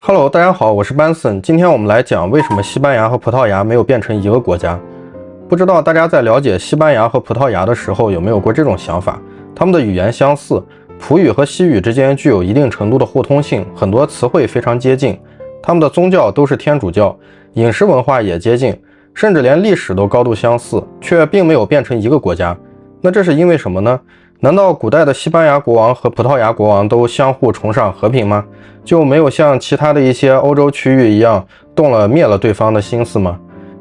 Hello， 大家好，我是 Benson。今天我们来讲为什么西班牙和葡萄牙没有变成一个国家。不知道大家在了解西班牙和葡萄牙的时候有没有过这种想法？他们的语言相似，葡语和西语之间具有一定程度的互通性，很多词汇非常接近。他们的宗教都是天主教，饮食文化也接近，甚至连历史都高度相似，却并没有变成一个国家。那这是因为什么呢？难道古代的西班牙国王和葡萄牙国王都相互崇尚和平吗？就没有像其他的一些欧洲区域一样动了灭了对方的心思吗？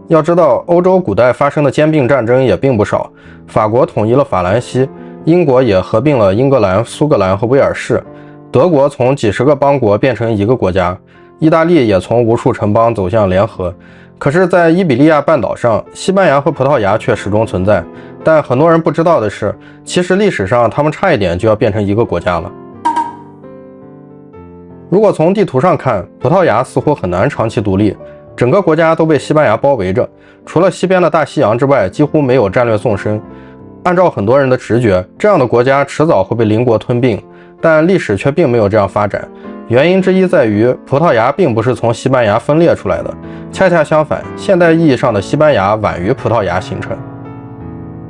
要知道，欧洲古代发生的兼并战争也并不少，法国统一了法兰西，英国也合并了英格兰、苏格兰和威尔士，德国从几十个邦国变成一个国家，意大利也从无数城邦走向联合。可是在伊比利亚半岛上，西班牙和葡萄牙却始终存在。但很多人不知道的是，其实历史上他们差一点就要变成一个国家了。如果从地图上看，葡萄牙似乎很难长期独立，整个国家都被西班牙包围着，除了西边的大西洋之外，几乎没有战略纵深。按照很多人的直觉，这样的国家迟早会被邻国吞并，但历史却并没有这样发展。原因之一在于，葡萄牙并不是从西班牙分裂出来的，恰恰相反，现代意义上的西班牙晚于葡萄牙形成。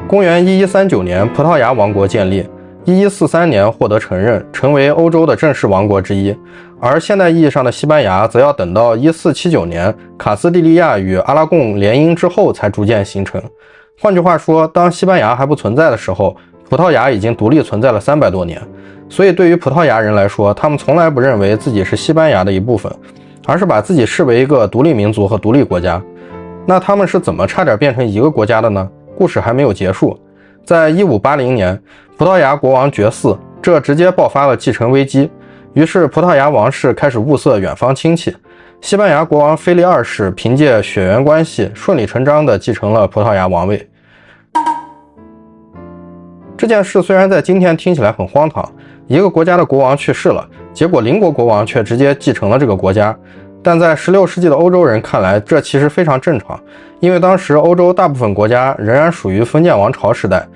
公元1139年，葡萄牙王国建立，1143年获得承认，成为欧洲的正式王国之一。而现代意义上的西班牙则要等到1479年卡斯蒂利亚与阿拉贡联姻之后才逐渐形成。换句话说，当西班牙还不存在的时候，葡萄牙已经独立存在了300多年。所以对于葡萄牙人来说，他们从来不认为自己是西班牙的一部分，而是把自己视为一个独立民族和独立国家。那他们是怎么差点变成一个国家的呢？故事还没有结束。在1580年，葡萄牙国王绝嗣，这直接爆发了继承危机。于是葡萄牙王室开始物色远方亲戚。西班牙国王腓力二世凭借血缘关系顺理成章地继承了葡萄牙王位。这件事虽然在今天听起来很荒唐，一个国家的国王去世了，结果邻国国王却直接继承了这个国家，但在16世纪的欧洲人看来，这其实非常正常，因为当时欧洲大部分国家仍然属于封建王朝时代，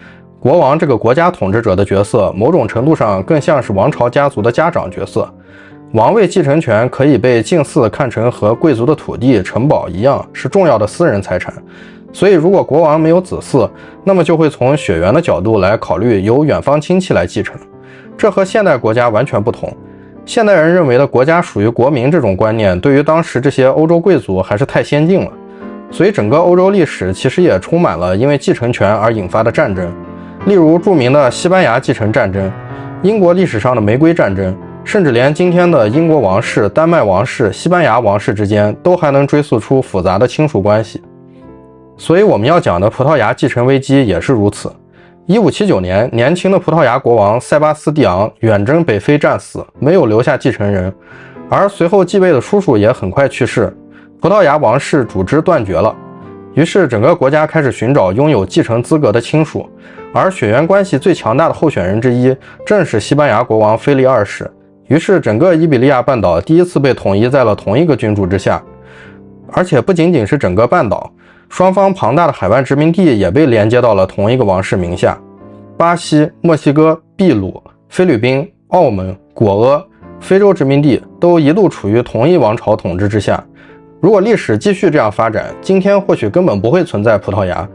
国王这个国家统治者的角色，某种程度上更像是王朝家族的家长角色。王位继承权可以被近似看成和贵族的土地、城堡一样，是重要的私人财产。所以如果国王没有子嗣，那么就会从血缘的角度来考虑由远方亲戚来继承。这和现代国家完全不同。现代人认为的国家属于国民这种观念，对于当时这些欧洲贵族还是太先进了。所以整个欧洲历史其实也充满了因为继承权而引发的战争，例如著名的西班牙继承战争、英国历史上的玫瑰战争，甚至连今天的英国王室、丹麦王室、西班牙王室之间都还能追溯出复杂的亲属关系。所以我们要讲的葡萄牙继承危机也是如此。1579年，年轻的葡萄牙国王塞巴斯蒂昂远征北非战死，没有留下继承人，而随后继位的叔叔也很快去世，葡萄牙王室主枝断绝了。于是整个国家开始寻找拥有继承资格的亲属，而血缘关系最强大的候选人之一正是西班牙国王腓力二世。于是整个伊比利亚半岛第一次被统一在了同一个君主之下，而且不仅仅是整个半岛，双方庞大的海外殖民地也被连接到了同一个王室名下。巴西、墨西哥、秘鲁、菲律宾、澳门、果阿、非洲殖民地都一度处于同一王朝统治之下。如果历史继续这样发展，今天或许根本不会存在葡萄牙。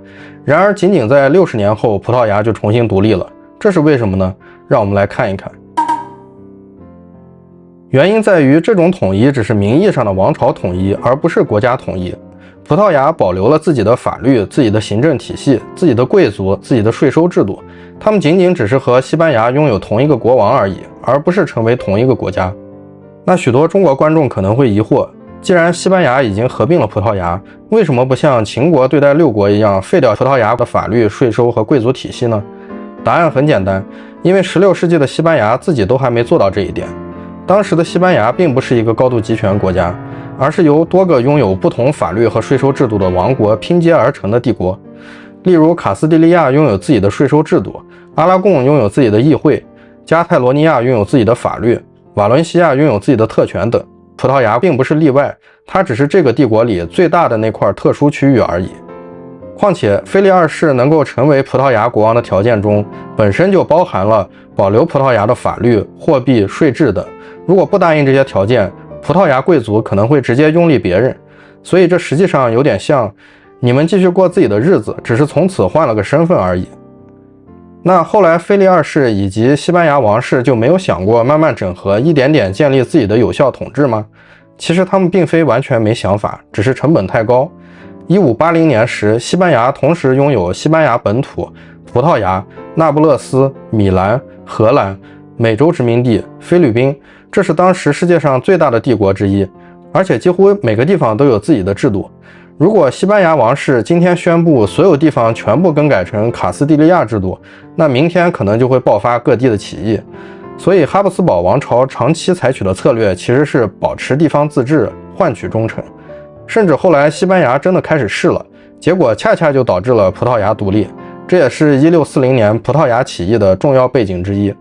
然而仅仅在60年后，葡萄牙就重新独立了。这是为什么呢？让我们来看一看。原因在于这种统一只是名义上的王朝统一，而不是国家统一。葡萄牙保留了自己的法律、自己的行政体系、自己的贵族、自己的税收制度，他们仅仅只是和西班牙拥有同一个国王而已，而不是成为同一个国家。那许多中国观众可能会疑惑，既然西班牙已经合并了葡萄牙，为什么不像秦国对待6国一样废掉葡萄牙的法律、税收和贵族体系呢？答案很简单，因为16世纪的西班牙自己都还没做到这一点。当时的西班牙并不是一个高度集权国家，而是由多个拥有不同法律和税收制度的王国拼接而成的帝国。例如卡斯蒂利亚拥有自己的税收制度，阿拉贡拥有自己的议会，加泰罗尼亚拥有自己的法律，瓦伦西亚拥有自己的特权等。葡萄牙并不是例外，它只是这个帝国里最大的那块特殊区域而已。况且腓力二世能够成为葡萄牙国王的条件中，本身就包含了保留葡萄牙的法律、货币、税制等。如果不答应这些条件，葡萄牙贵族可能会直接拥立别人，所以这实际上有点像你们继续过自己的日子，只是从此换了个身份而已。那后来腓力二世以及西班牙王室就没有想过慢慢整合，一点点建立自己的有效统治吗？其实他们并非完全没想法，只是成本太高。1580年时，西班牙同时拥有西班牙本土、葡萄牙、那不勒斯、米兰、荷兰、美洲殖民地、菲律宾，这是当时世界上最大的帝国之一，而且几乎每个地方都有自己的制度。如果西班牙王室今天宣布所有地方全部更改成卡斯蒂利亚制度，那明天可能就会爆发各地的起义。所以哈布斯堡王朝长期采取的策略其实是保持地方自治，换取忠诚。甚至后来西班牙真的开始试了，结果恰恰就导致了葡萄牙独立，这也是1640年葡萄牙起义的重要背景之一。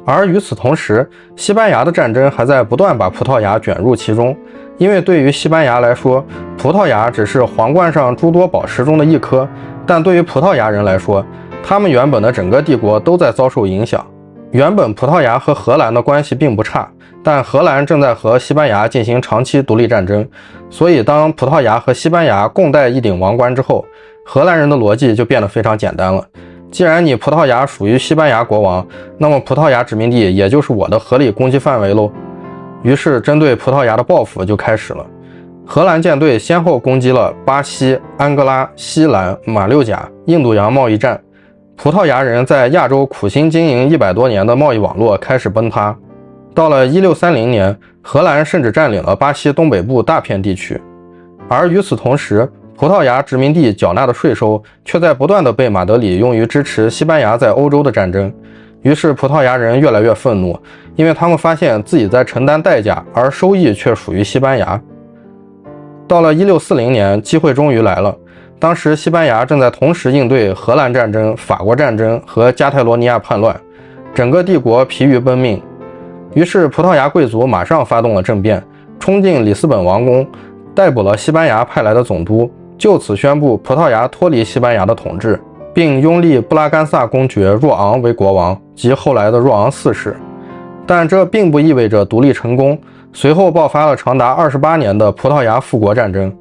而与此同时，西班牙的战争还在不断把葡萄牙卷入其中，因为对于西班牙来说，葡萄牙只是皇冠上诸多宝石中的一颗，但对于葡萄牙人来说，他们原本的整个帝国都在遭受影响。原本葡萄牙和荷兰的关系并不差，但荷兰正在和西班牙进行长期独立战争，所以当葡萄牙和西班牙共戴一顶王冠之后，荷兰人的逻辑就变得非常简单了。既然你葡萄牙属于西班牙国王，那么葡萄牙殖民地也就是我的合理攻击范围喽。于是针对葡萄牙的报复就开始了。荷兰舰队先后攻击了巴西、安哥拉、西兰、马六甲、印度洋贸易战，葡萄牙人在亚洲苦心经营100多年的贸易网络开始崩塌。到了1630年，荷兰甚至占领了巴西东北部大片地区。而与此同时，葡萄牙殖民地缴纳的税收却在不断的被马德里用于支持西班牙在欧洲的战争。于是葡萄牙人越来越愤怒，因为他们发现自己在承担代价，而收益却属于西班牙。到了1640年，机会终于来了。当时西班牙正在同时应对荷兰战争、法国战争和加泰罗尼亚叛乱，整个帝国疲于奔命。于是葡萄牙贵族马上发动了政变，冲进里斯本王宫，逮捕了西班牙派来的总督，就此宣布葡萄牙脱离西班牙的统治，并拥立布拉干萨公爵若昂为国王，即后来的若昂4世。但这并不意味着独立成功，随后爆发了长达28年的葡萄牙复国战争。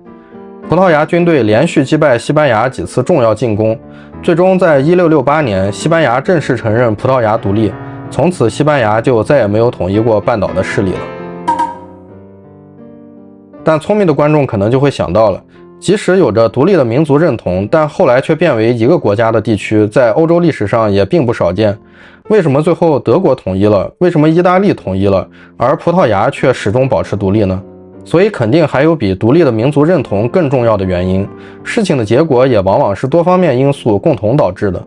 葡萄牙军队连续击败西班牙几次重要进攻，最终在1668年，西班牙正式承认葡萄牙独立，从此西班牙就再也没有统一过半岛的势力了。但聪明的观众可能就会想到了，即使有着独立的民族认同，但后来却变为一个国家的地区，在欧洲历史上也并不少见。为什么最后德国统一了？为什么意大利统一了，而葡萄牙却始终保持独立呢？所以肯定还有比独立的民族认同更重要的原因，事情的结果也往往是多方面因素共同导致的。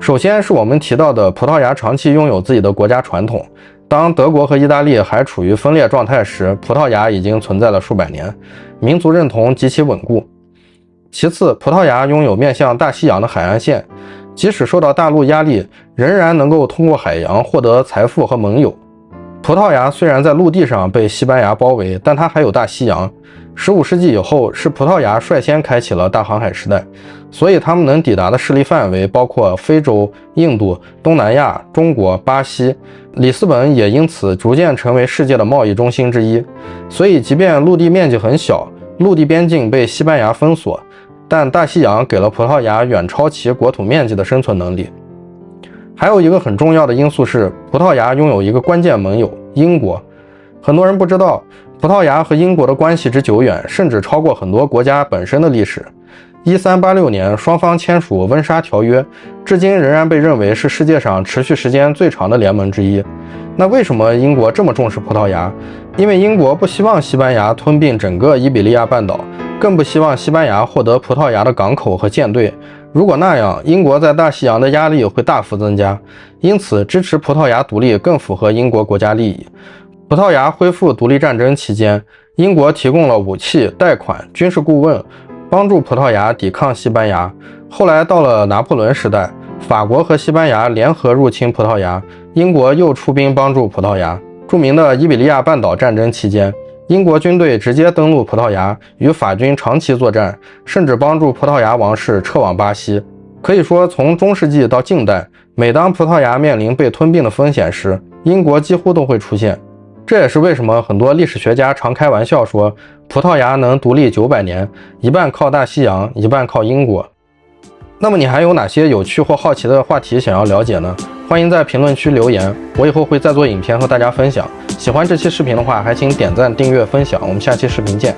首先是我们提到的葡萄牙长期拥有自己的国家传统，当德国和意大利还处于分裂状态时，葡萄牙已经存在了数百年，民族认同极其稳固。其次，葡萄牙拥有面向大西洋的海岸线，即使受到大陆压力，仍然能够通过海洋获得财富和盟友。葡萄牙虽然在陆地上被西班牙包围，但它还有大西洋。15世纪以后，是葡萄牙率先开启了大航海时代，所以他们能抵达的势力范围包括非洲、印度、东南亚、中国、巴西。里斯本也因此逐渐成为世界的贸易中心之一。所以即便陆地面积很小，陆地边境被西班牙封锁，但大西洋给了葡萄牙远超其国土面积的生存能力。还有一个很重要的因素是，葡萄牙拥有一个关键盟友英国。很多人不知道，葡萄牙和英国的关系之久远，甚至超过很多国家本身的历史。1386年，双方签署温莎条约，至今仍然被认为是世界上持续时间最长的联盟之一。那为什么英国这么重视葡萄牙？因为英国不希望西班牙吞并整个伊比利亚半岛，更不希望西班牙获得葡萄牙的港口和舰队。如果那样，英国在大西洋的压力会大幅增加，因此支持葡萄牙独立更符合英国国家利益。葡萄牙恢复独立战争期间，英国提供了武器、贷款、军事顾问，帮助葡萄牙抵抗西班牙。后来到了拿破仑时代，法国和西班牙联合入侵葡萄牙，英国又出兵帮助葡萄牙。著名的伊比利亚半岛战争期间，英国军队直接登陆葡萄牙，与法军长期作战，甚至帮助葡萄牙王室撤往巴西。可以说，从中世纪到近代，每当葡萄牙面临被吞并的风险时，英国几乎都会出现。这也是为什么很多历史学家常开玩笑说，葡萄牙能独立900年，一半靠大西洋，一半靠英国。那么你还有哪些有趣或好奇的话题想要了解呢？欢迎在评论区留言，我以后会再做影片和大家分享。喜欢这期视频的话，还请点赞、订阅、分享。我们下期视频见。